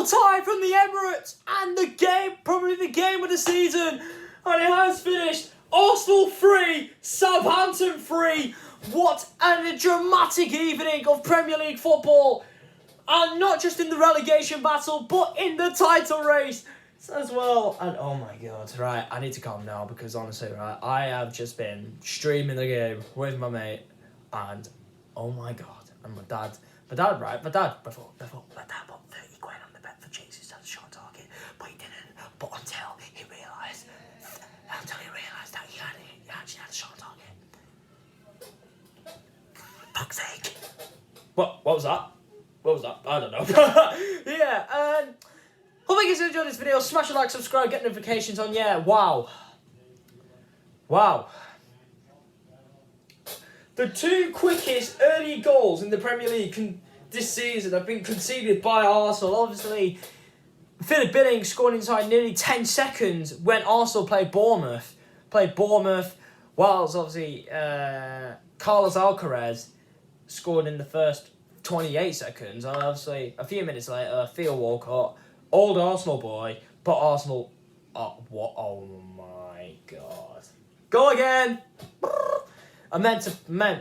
tie from the Emirates, and the game, probably the game of the season, and it has finished. Arsenal 3, Southampton 3. What a dramatic evening of Premier League football, and not just in the relegation battle, but in the title race as well. And oh my god, right, I need to calm down because honestly, right, I have just been streaming the game with my mate, and oh my god, and my dad, right, my dad put 30 quid on the bet for Jesus to the shot target, but he didn't. But until he realised that he actually had a shot target. Fuck's sake. What was that? I don't know. Yeah, hope you guys enjoyed this video. Smash a like, subscribe, get notifications on. Yeah, wow. The 2 quickest early goals in the Premier League this season have been conceded by Arsenal. Obviously, Philip Billing scored inside nearly 10 seconds when Arsenal played Bournemouth. Whilst obviously Carlos Alcaraz scored in the first 28 seconds. And obviously, a few minutes later, Theo Walcott, old Arsenal boy, but Arsenal... Oh my god. Go again! I meant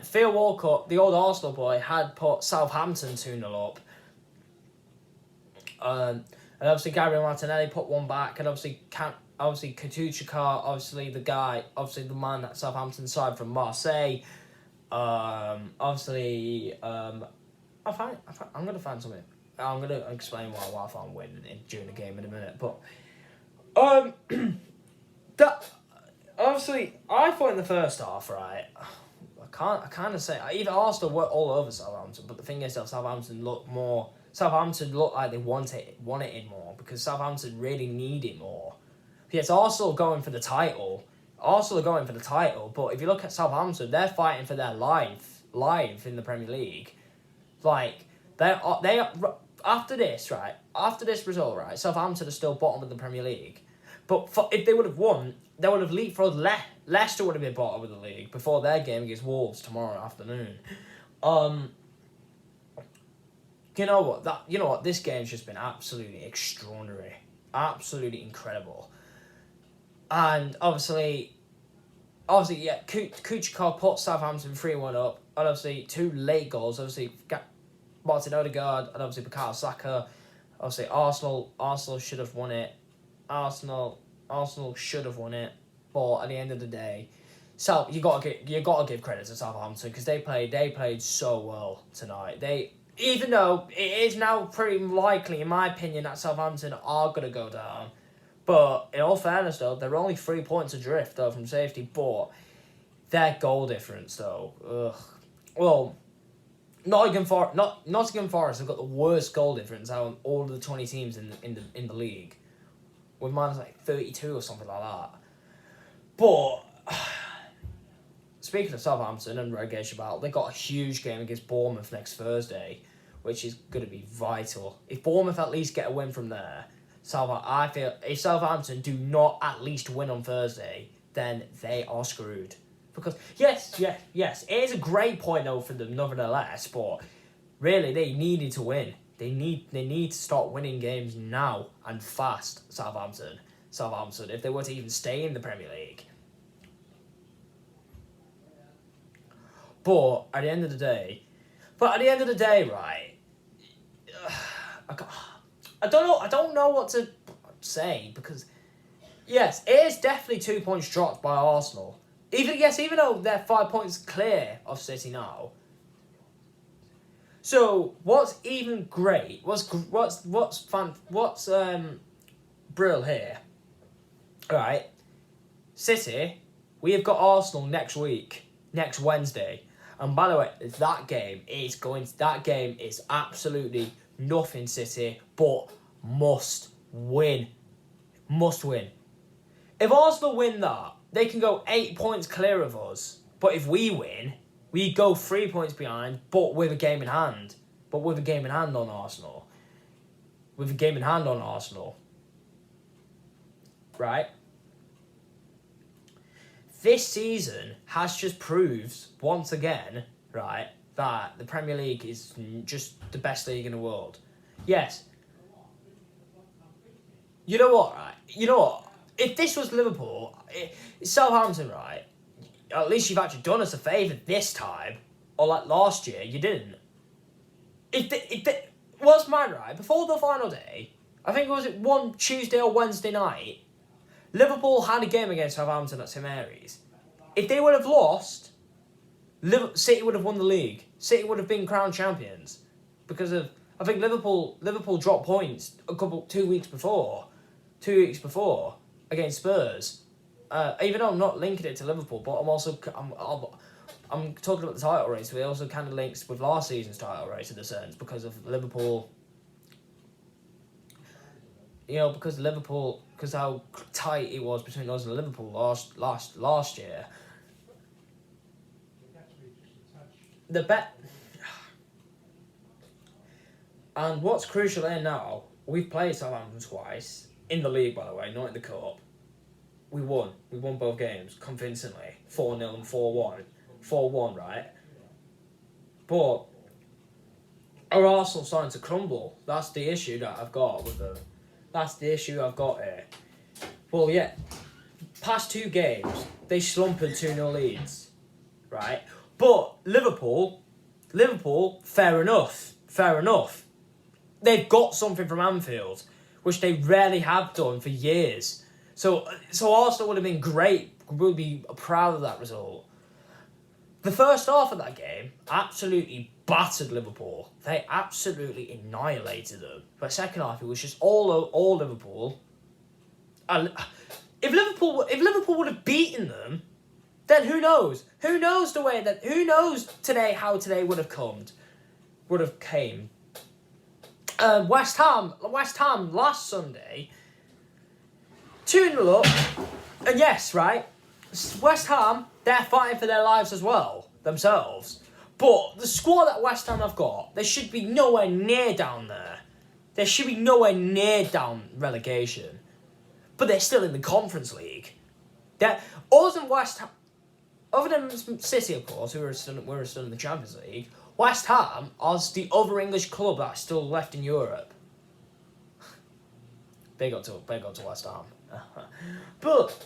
Theo Walcott, the old Arsenal boy, had put Southampton 2-0 up. And obviously Gabriel Martinelli put one back, and obviously Katuchika, the man that Southampton side from Marseille. I'm gonna find something. I'm gonna explain why I found winning during the game in a minute. But that obviously I thought in the first half, right. I kind of say either Arsenal were all over Southampton, but the thing is that Southampton looked like they wanted it more because Southampton really needed more. Yes, Arsenal are going for the title. But if you look at Southampton, they're fighting for their life in the Premier League. Like they after this result, right, Southampton are still bottom of the Premier League. But if they would have won, they would have leapfrogged Leicester would have been bottom of the league before their game against Wolves tomorrow afternoon. You know what? This game's just been absolutely extraordinary, absolutely incredible, and obviously, yeah, Kuchkar put Southampton 3-1 up, and obviously 2 late goals. Obviously, Martin Odegaard and obviously Bukayo Saka. Obviously, Arsenal should have won it. Arsenal should have won it, but at the end of the day, you gotta give credit to Southampton because they played so well tonight. Even though it is now pretty likely, in my opinion, that Southampton are gonna go down, but in all fairness, though, they're only 3 points adrift though from safety. But their goal difference, though, well, Nottingham Forest have got the worst goal difference out of all of the 20 teams in the league, with minus like 32 or something like that. But speaking of Southampton and relegation battle, they got a huge game against Bournemouth next Thursday, which is going to be vital. If Bournemouth at least get a win from there, I feel if Southampton do not at least win on Thursday, then they are screwed. Because yes, it is a great point though for them, nevertheless. But really, they needed to win. They need to start winning games now and fast. Southampton, if they were to even stay in the Premier League. But at the end of the day, right? I don't know what to say because yes, it is definitely 2 points dropped by Arsenal. Even though they're 5 points clear of City now. So what's even great? What's brill here? All right, City. We have got Arsenal next Wednesday, and by the way, that game is absolutely nothing City, but must win. If Arsenal win that, they can go 8 points clear of us. But if we win, we go 3 points behind, but with a game in hand. On Arsenal. Right? This season has just proved, once again, right, that the Premier League is just the best league in the world. Yes, You know what, right? You know what? If this was Liverpool, Southampton, right? At least you've actually done us a favour this time. Or like last year, you didn't. What's mad, right? Before the final day, I think it was one Tuesday or Wednesday night, Liverpool had a game against Southampton at St Mary's. If they would have lost, City would have won the league. City would have been crowned champions. Because of, I think Liverpool dropped points 2 weeks before. 2 weeks before against Spurs. Even though I'm not linking it to Liverpool, but I'm talking about the title race. We also kind of links with last season's title race in a sense because of Liverpool. You know, because how tight it was between us and Liverpool last year. The bet. And what's crucial here now, we've played Southampton twice in the league, by the way, not in the cup. We won both games convincingly, 4-0 and 4-1. 4-1, right? But our Arsenal starting to crumble. That's the issue that I've got with them. That's the issue I've got here. Well, yeah, past 2 games, they slumped 2-0 leads, right? But Liverpool, fair enough. They've got something from Anfield, which they rarely have done for years. So Arsenal would have been great. Would be proud of that result. The first half of that game absolutely battered Liverpool. They absolutely annihilated them. But second half, it was just all Liverpool. And if Liverpool would have beaten them, then who knows? Who knows today how today would have came. West Ham last Sunday, 2-0 up, and yes, right, West Ham, they're fighting for their lives as well, themselves. But the squad that West Ham have got, they should be nowhere near down there. They should be nowhere near down relegation. But they're still in the Conference League. Other than City, of course, who are still in the Champions League, West Ham are the other English club that's still left in Europe. Big up to West Ham. But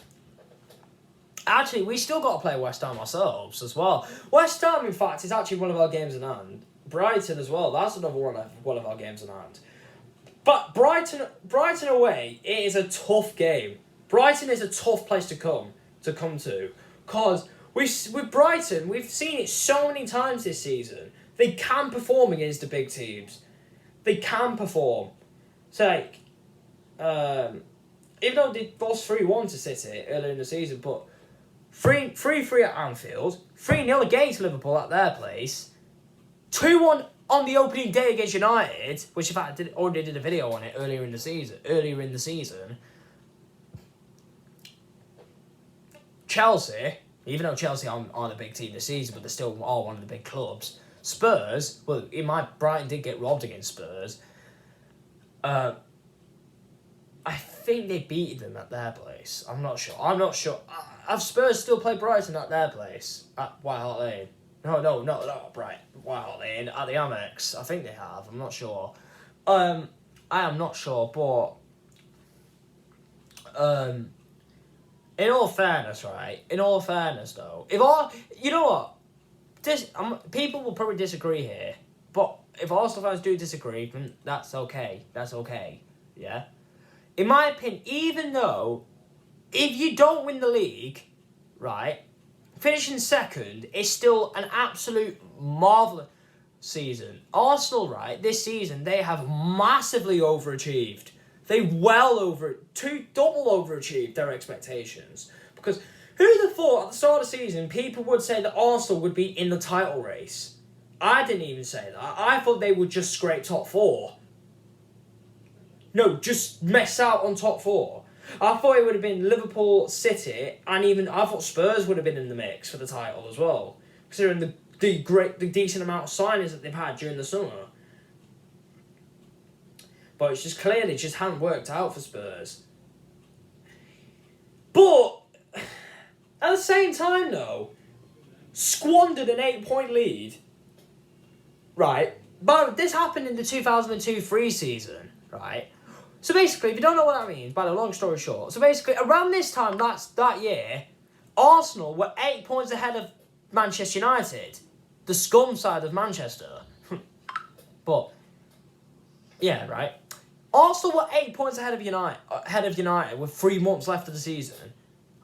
actually, we still got to play West Ham ourselves as well. West Ham, in fact, is actually one of our games in hand. Brighton as well. That's another one of our games in hand. But Brighton away, it is a tough game. Brighton is a tough place to come to, because with Brighton, we've seen it so many times this season. They can perform against the big teams. They can perform. So, like, even though they lost 3-1 to City earlier in the season, but 3-3 at Anfield, 3-0 against Liverpool at their place, 2-1 on the opening day against United, which in fact I already did a video on it earlier in the season. Chelsea, even though Chelsea aren't a big team this season, but they still are one of the big clubs. Spurs, Brighton did get robbed against Spurs. I think they beat them at their place. I'm not sure. Have Spurs still played Brighton at their place? At White Hart Lane? No, Brighton. White Hart Lane, at the Amex. I think they have. I'm not sure. I am not sure, but... in all fairness, right? In all fairness, though, you know what? People will probably disagree here, but if Arsenal fans do disagree, then that's okay. That's okay. Yeah. In my opinion, even though if you don't win the league, right, finishing second is still an absolute marvellous season. Arsenal, right, this season they have massively overachieved. They double overachieved their expectations. Because who'd have thought at the start of the season people would say that Arsenal would be in the title race? I didn't even say that. I thought they would just scrape top 4. No, just mess out on top 4. I thought it would have been Liverpool, City, and even I thought Spurs would have been in the mix for the title as well, considering the decent amount of signings that they've had during the summer. But it's just clearly just hadn't worked out for Spurs. But at the same time, though, squandered an 8-point lead. Right, but this happened in the 2002-03 season. Right, So basically, if you don't know what that means, by the long story short, so basically, around this time that year, Arsenal were 8 points ahead of Manchester United, the scum side of Manchester. But, yeah, right. Arsenal were 8 points ahead of United with 3 months left of the season.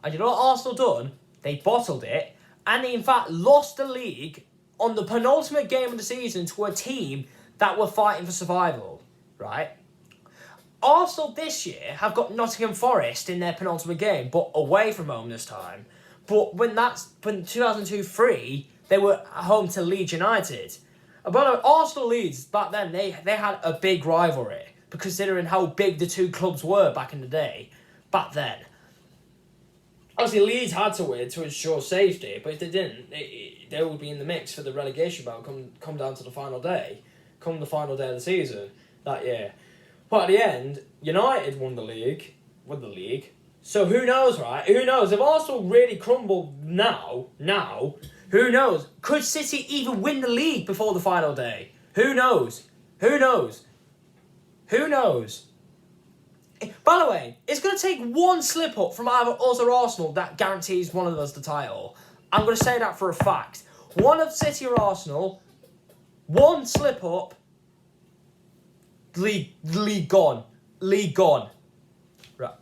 And you know what Arsenal done? They bottled it, and they in fact lost the league on the penultimate game of the season to a team that were fighting for survival, right? Arsenal this year have got Nottingham Forest in their penultimate game, but away from home this time. But when 2002-03, they were home to Leeds United. And by the way, Arsenal Leeds back then they had a big rivalry, considering how big the two clubs were back in the day. Back then, obviously Leeds had to win to ensure safety, but if they didn't, they would be in the mix for the relegation battle. Come down to the final day, of the season that year. But at the end, United won the league. So who knows, right? Who knows? If Arsenal really crumble now, who knows? Could City even win the league before the final day? Who knows? By the way, it's going to take one slip-up from either us or Arsenal that guarantees one of us the title. I'm going to say that for a fact. One of City or Arsenal, one slip-up, league gone. Right.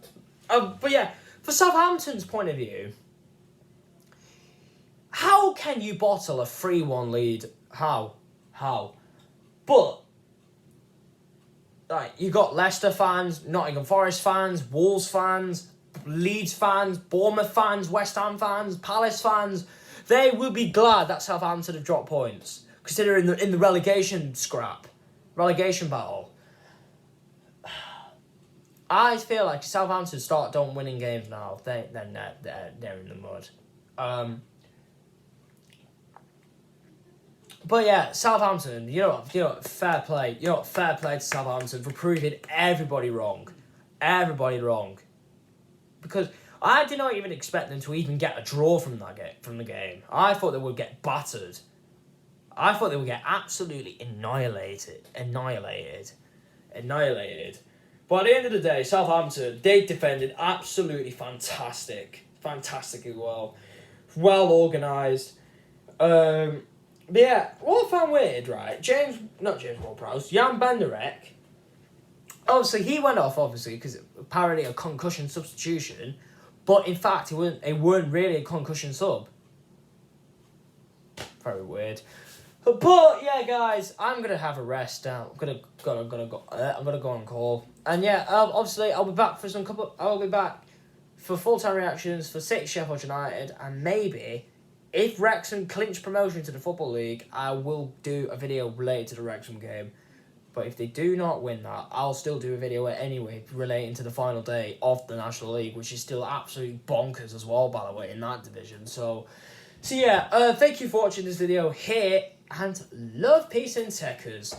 But yeah, for Southampton's point of view, how can you bottle a 3-1 lead? How? But, like, you got Leicester fans, Nottingham Forest fans, Wolves fans, Leeds fans, Bournemouth fans, West Ham fans, Palace fans. They will be glad that Southampton have dropped points, considering in the relegation battle. I feel like Southampton don't winning games now. They're in the mud. But yeah, Southampton. You know, fair play. Fair play to Southampton for proving everybody wrong. Because I did not even expect them to even get a draw from the game. I thought they would get battered. I thought they would get absolutely annihilated. But at the end of the day, Southampton, they defended absolutely fantastically well. Well organised. Yeah, what I found weird, right? Jan Benderek, obviously he went off, because apparently a concussion substitution, but in fact it weren't really a concussion sub. Very weird. But yeah, guys, I'm gonna have a rest now. I'm gonna go on call, and yeah, obviously I'll be back for full-time reactions for City, Sheffield United, and maybe if Wrexham clinch promotion to the Football League, I will do a video related to the Wrexham game. But if they do not win that, I'll still do a video anyway relating to the final day of the National League, which is still absolutely bonkers as well, by the way, in that division. So yeah, thank you for watching this video here, and love, peace, and techers.